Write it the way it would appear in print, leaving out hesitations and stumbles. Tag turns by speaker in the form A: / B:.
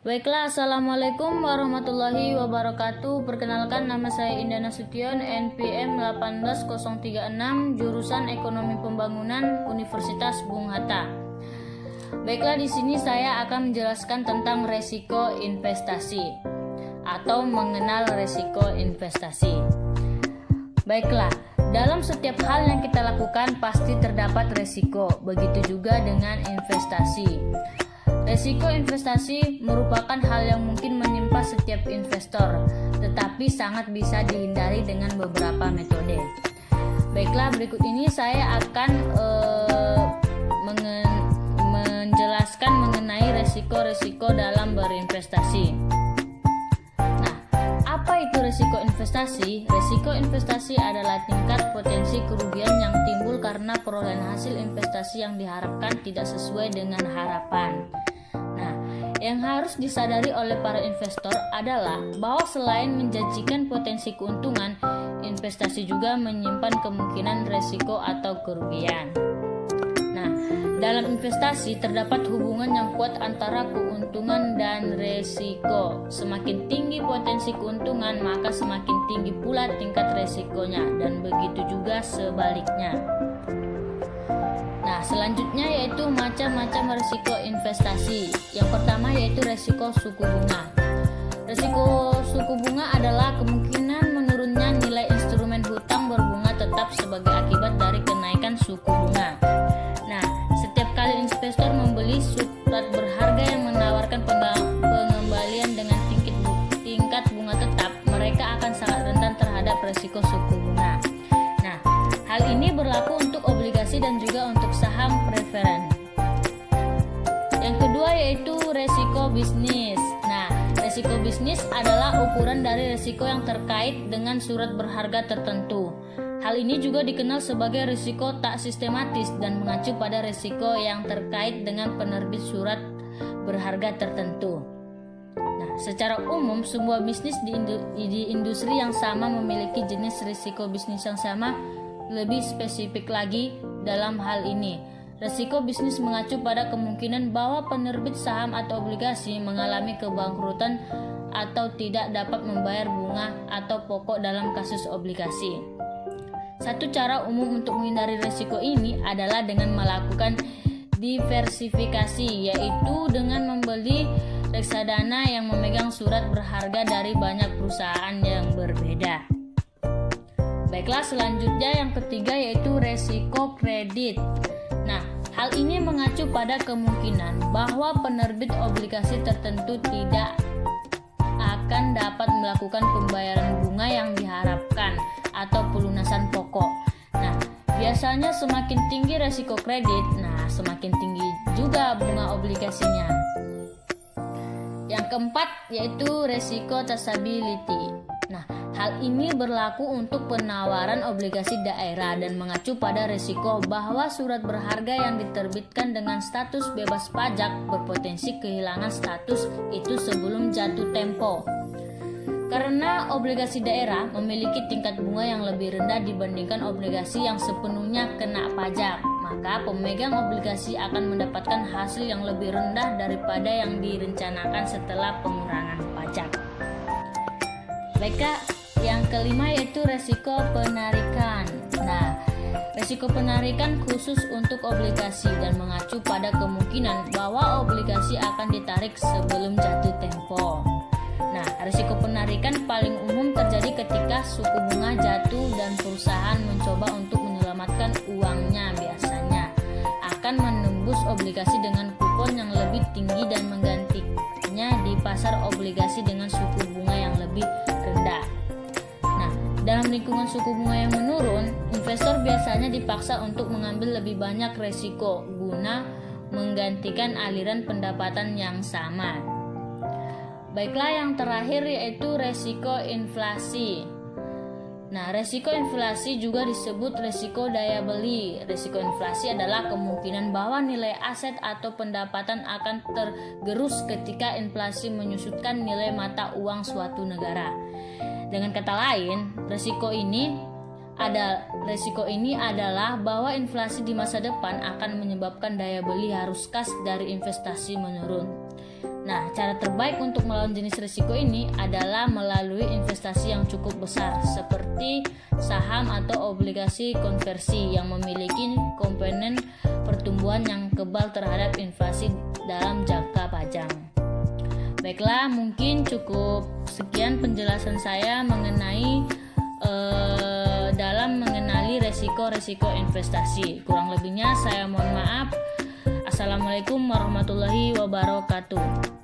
A: Baiklah, Assalamualaikum warahmatullahi wabarakatuh. Perkenalkan, nama saya Indah Nasution, NPM 18036, jurusan Ekonomi Pembangunan, Universitas Bung Hatta. Baiklah, di sini saya akan menjelaskan tentang resiko investasi atau mengenal resiko investasi. Baiklah, dalam setiap hal yang kita lakukan pasti terdapat resiko, begitu juga dengan investasi. Resiko investasi merupakan hal yang mungkin menimpa setiap investor, tetapi sangat bisa dihindari dengan beberapa metode. Baiklah, berikut ini saya akan menjelaskan mengenai resiko-resiko dalam berinvestasi. Nah, apa itu resiko investasi? Resiko investasi adalah tingkat potensi kerugian yang timbul karena perolehan hasil investasi yang diharapkan tidak sesuai dengan harapan. Yang harus disadari oleh para investor adalah bahwa selain menjanjikan potensi keuntungan, investasi juga menyimpan kemungkinan resiko atau kerugian. Nah, dalam investasi terdapat hubungan yang kuat antara keuntungan dan resiko. Semakin tinggi potensi keuntungan, maka semakin tinggi pula tingkat resikonya, dan begitu juga sebaliknya. Nah, selanjutnya yaitu macam-macam risiko investasi. Yang pertama yaitu risiko suku bunga. Risiko suku bunga adalah kemungkinan menurunnya nilai instrumen hutang berbunga tetap sebagai akibat dari kenaikan suku bunga. Nah, setiap kali investor membeli surat berharga yang menawarkan pengembalian dengan tingkat bunga tetap, mereka akan sangat rentan terhadap risiko suku bunga. Nah, hal ini berlaku untuk obligasi dan juga untuk saham preferen. Yang kedua yaitu resiko bisnis. Nah, resiko bisnis adalah ukuran dari resiko yang terkait dengan surat berharga tertentu. Hal ini juga dikenal sebagai risiko tak sistematis dan mengacu pada risiko yang terkait dengan penerbit surat berharga tertentu. Nah, secara umum sebuah bisnis di industri yang sama memiliki jenis risiko bisnis yang sama. Lebih spesifik lagi dalam hal ini, risiko bisnis mengacu pada kemungkinan bahwa penerbit saham atau obligasi mengalami kebangkrutan atau tidak dapat membayar bunga atau pokok dalam kasus obligasi. Satu cara umum untuk menghindari risiko ini adalah dengan melakukan diversifikasi, yaitu dengan membeli reksadana yang memegang surat berharga dari banyak perusahaan yang berbeda. Baiklah, selanjutnya yang ketiga yaitu resiko kredit. Nah, hal ini mengacu pada kemungkinan bahwa penerbit obligasi tertentu tidak akan dapat melakukan pembayaran bunga yang diharapkan atau pelunasan pokok. Nah, biasanya semakin tinggi resiko kredit, semakin tinggi juga bunga obligasinya. Yang keempat yaitu resiko traceability. Nah, hal ini berlaku untuk penawaran obligasi daerah dan mengacu pada risiko bahwa surat berharga yang diterbitkan dengan status bebas pajak berpotensi kehilangan status itu sebelum jatuh tempo. Karena obligasi daerah memiliki tingkat bunga yang lebih rendah dibandingkan obligasi yang sepenuhnya kena pajak, maka pemegang obligasi akan mendapatkan hasil yang lebih rendah daripada yang direncanakan setelah pengurangan pajak. Baiklah, yang kelima yaitu resiko penarikan. Nah, resiko penarikan khusus untuk obligasi dan mengacu pada kemungkinan bahwa obligasi akan ditarik sebelum jatuh tempo. Nah, resiko penarikan paling umum terjadi ketika suku bunga jatuh dan perusahaan mencoba untuk menyelamatkan uangnya, biasanya akan menembus obligasi dengan kupon yang lebih tinggi dan menggantinya di pasar obligasi dengan suku bunga yang lebih rendah. Nah, dalam lingkungan suku bunga yang menurun, investor biasanya dipaksa untuk mengambil lebih banyak resiko guna menggantikan aliran pendapatan yang sama. Baiklah, yang terakhir yaitu resiko inflasi. Nah, resiko inflasi juga disebut resiko daya beli. Resiko inflasi adalah kemungkinan bahwa nilai aset atau pendapatan akan tergerus ketika inflasi menyusutkan nilai mata uang suatu negara. Dengan kata lain, resiko ini adalah bahwa inflasi di masa depan akan menyebabkan daya beli arus kas dari investasi menurun. Nah, cara terbaik untuk melawan jenis risiko ini adalah melalui investasi yang cukup besar seperti saham atau obligasi konversi yang memiliki komponen pertumbuhan yang kebal terhadap inflasi dalam jangka panjang. Baiklah, mungkin cukup sekian penjelasan saya mengenai dalam mengenali resiko-resiko investasi. Kurang lebihnya saya mohon maaf. Assalamualaikum warahmatullahi wabarakatuh.